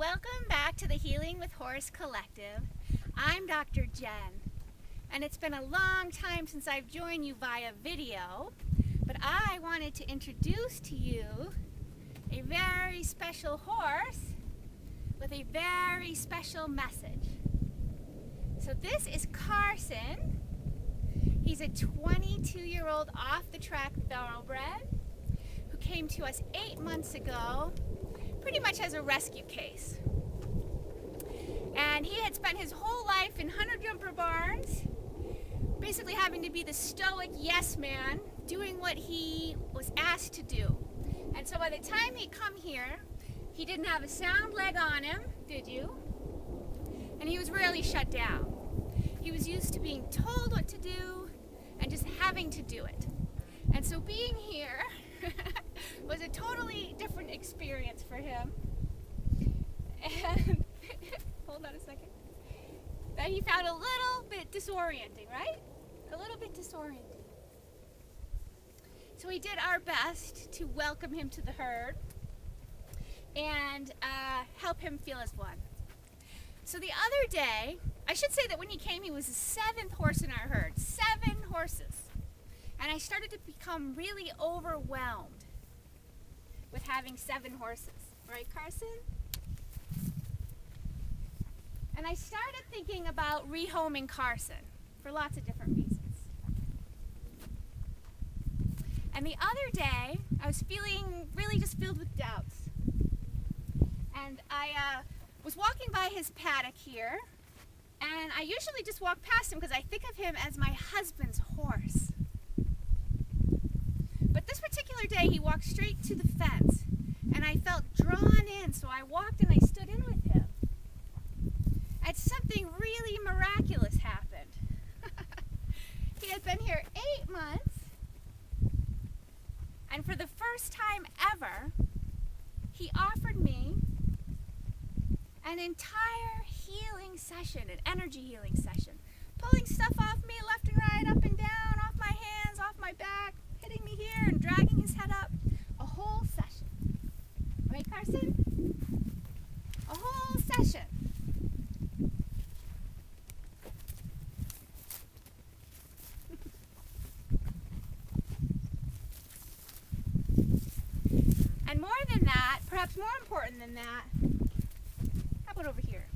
Welcome back to the Healing with Horse Collective. I'm Dr. Jen, and it's been a long time since I've joined you via video, but I wanted to introduce to you a very special horse with a very special message. So this is Carson. He's a 22-year-old off-the-track thoroughbred who came to us 8 months ago pretty much as a rescue case. And he had spent his whole life in hunter-jumper barns, basically having to be the stoic yes man, doing what he was asked to do. And so by the time he'd come here, he didn't have a sound leg on him, did you? And he was rarely shut down. He was used to being told what to do and just having to do it. And so being here was a totally different experience for him. And hold on a second. That he found a little bit disorienting, right? A little bit disorienting. So we did our best to welcome him to the herd and help him feel as one. So the other day, I should say that when he came, he was the 7th horse in our herd. 7 horses. And I started to become really overwhelmed with having 7 horses. Right, Carson? And I started thinking about rehoming Carson for lots of different reasons. And the other day, I was feeling really just filled with doubts. And I was walking by his paddock here, and I usually just walk past him because I think of him as my husband's horse. But this particular day, he walked straight to the fence, and I felt drawn in, so I walked and I stood in with him. And something really miraculous happened. He had been here 8 months, and for the first time ever, he offered me an entire healing session, an energy healing session, pulling stuff off me left and right, up and down, off my hands, off my back, hitting me here and dragging his head up. A whole session. Right, Carson? A whole session. And more than that, perhaps more important than that, how about over here?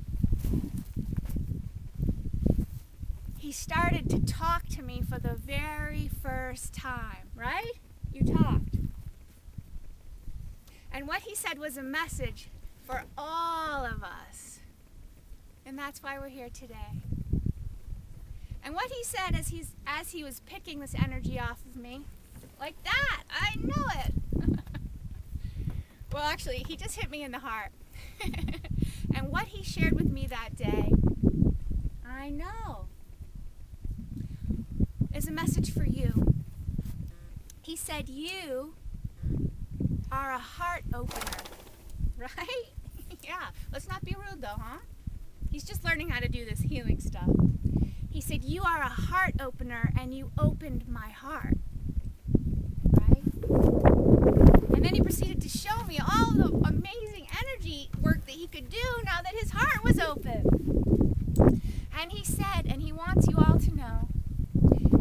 He started to talk to me for the very first time, right? You talked. And what he said was a message for all of us. And that's why we're here today. And what he said as he was picking this energy off of me, like that, I know it. Well, actually, he just hit me in the heart. And what he shared with me that day, I know, is a message for you. He said, you are a heart opener, right? Yeah, let's not be rude though, huh? He's just learning how to do this healing stuff. He said, you are a heart opener and you opened my heart, right? And then he proceeded to show me all the amazing energy work that he could do now that his heart was open. And he said, and he wants you all to know,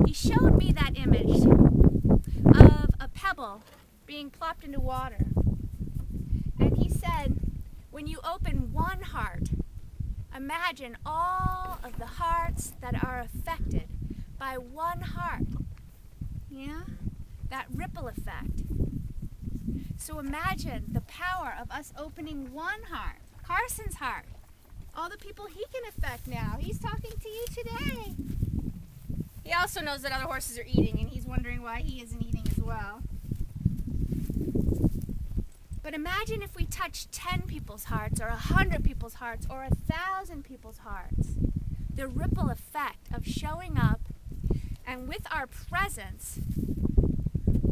he showed me that image of a pebble being plopped into water. And he said, when you open one heart, imagine all of the hearts that are affected by one heart. Yeah? That ripple effect. So imagine the power of us opening one heart, Carson's heart. All the people he can affect now. He's talking to you today. He also knows that other horses are eating, and he's wondering why he isn't eating as well. But imagine if we touched 10 people's hearts, or 100 people's hearts, or 1,000 people's hearts. The ripple effect of showing up and with our presence,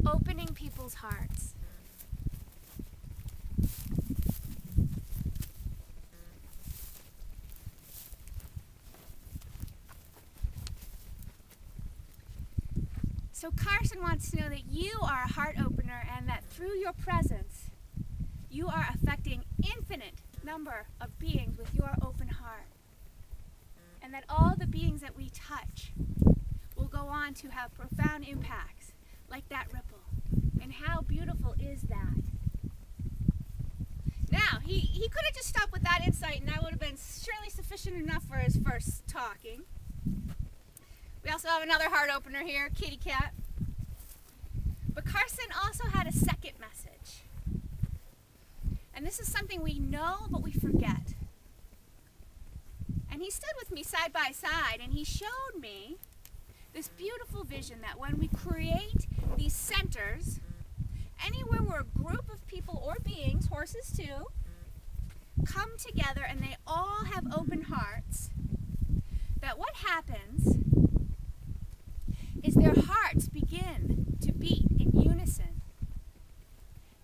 opening people's hearts. So Carson wants to know that you are a heart opener and that through your presence, you are affecting infinite number of beings with your open heart. And that all the beings that we touch will go on to have profound impacts like that ripple. And how beautiful is that? Now, he could have just stopped with that insight and that would have been surely sufficient enough for his first talking. We also have another heart opener here, kitty cat. But Carson also had a second message. And this is something we know but we forget. And he stood with me side by side and he showed me this beautiful vision that when we create these centers, anywhere where a group of people or beings, horses too, come together and they all have open hearts, that what happens is their hearts begin to beat in unison.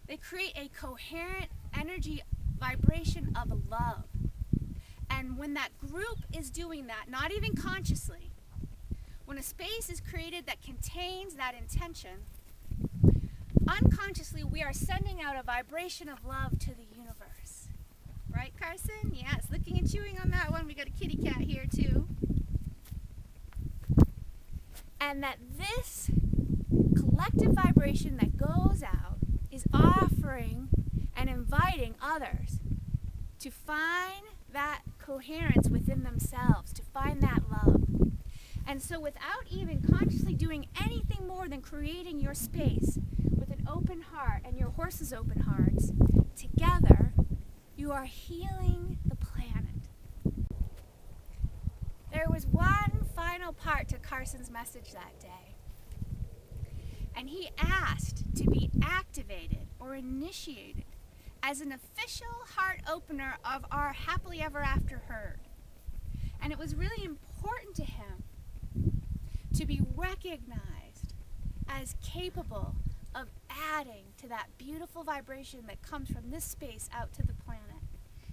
They create a coherent energy vibration of love. And when that group is doing that, not even consciously, when a space is created that contains that intention, unconsciously we are sending out a vibration of love to the universe. Right, Carson? Yes, looking and chewing on that one. We got a kitty cat here too. And that this collective vibration that goes out is offering and inviting others to find that coherence within themselves, to find that love. And so without even consciously doing anything more than creating your space with an open heart and your horse's open hearts, together you are healing the planet. There was one final part to Carson's message that day. And he asked to be activated or initiated as an official heart opener of our happily ever after herd. And it was really important to him to be recognized as capable of adding to that beautiful vibration that comes from this space out to the planet.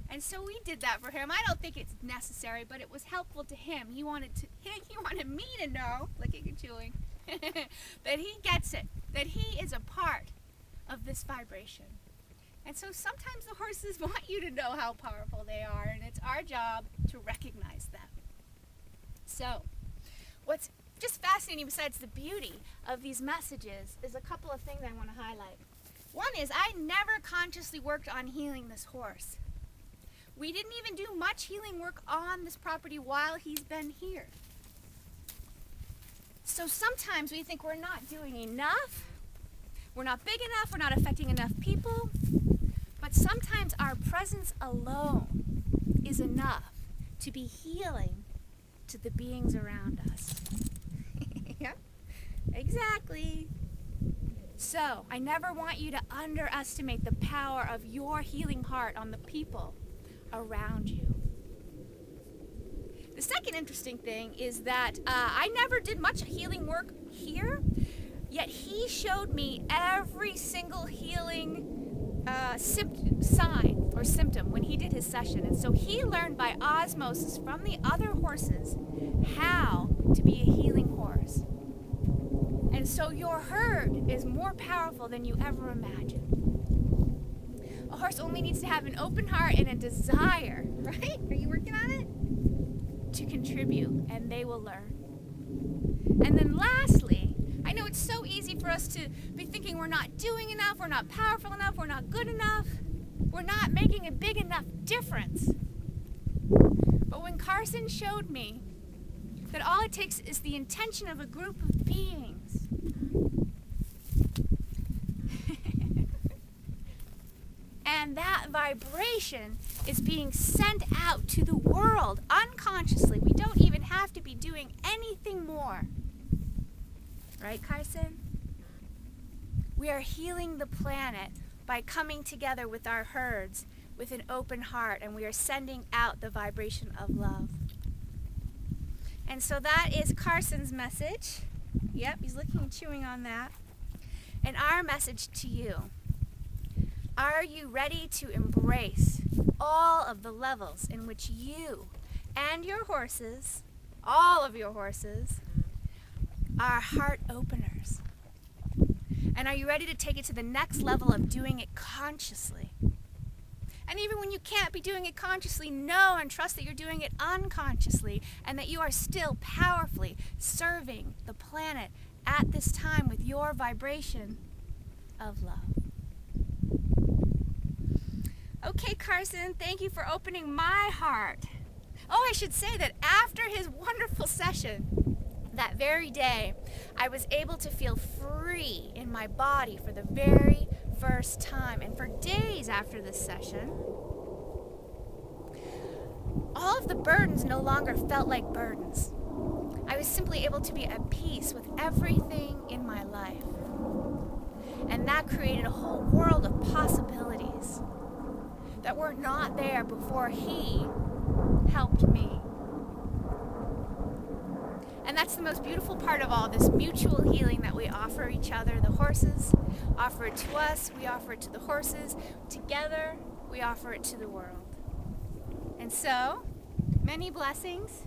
And so we did that for him. I don't think it's necessary, but it was helpful to him. He wanted me to know, licking and chewing, that he gets it, that he is a part of this vibration. And so sometimes the horses want you to know how powerful they are, and it's our job to recognize them. So, what's just fascinating besides the beauty of these messages is a couple of things I want to highlight. One is I never consciously worked on healing this horse. We didn't even do much healing work on this property while he's been here. So sometimes we think we're not doing enough, we're not big enough, we're not affecting enough people, but sometimes our presence alone is enough to be healing to the beings around us. Yep, exactly. So, I never want you to underestimate the power of your healing heart on the people around you. The second interesting thing is that I never did much healing work here, yet he showed me every single healing sign or symptom when he did his session. And so he learned by osmosis from the other horses how to be a healing horse. And so your herd is more powerful than you ever imagined. A horse only needs to have an open heart and a desire, right? Are you working on it? To contribute, and they will learn. And then lastly, I know it's so easy for us to be thinking we're not doing enough, we're not powerful enough, we're not good enough, we're not making a big enough difference. But when Carson showed me that all it takes is the intention of a group of beings, and that vibration is being sent out to the world unconsciously. We don't even have to be doing anything more. Right, Carson? We are healing the planet by coming together with our herds with an open heart, and we are sending out the vibration of love. And so that is Carson's message. Yep, he's looking and chewing on that. And our message to you. Are you ready to embrace all of the levels in which you and your horses, all of your horses, are heart openers? And are you ready to take it to the next level of doing it consciously? And even when you can't be doing it consciously, know and trust that you're doing it unconsciously and that you are still powerfully serving the planet at this time with your vibration of love. Okay, Carson, thank you for opening my heart. Oh, I should say that after his wonderful session, that very day, I was able to feel free in my body for the very first time. And for days after this session, all of the burdens no longer felt like burdens. I was simply able to be at peace with everything in my life. And that created a whole world of possibilities that were not there before he helped me. And that's the most beautiful part of all this mutual healing that we offer each other. The horses offer it to us, we offer it to the horses. Together, we offer it to the world. And so, many blessings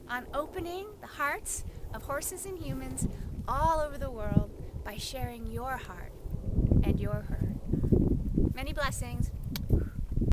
on opening the hearts of horses and humans all over the world by sharing your heart and your herd. Many blessings.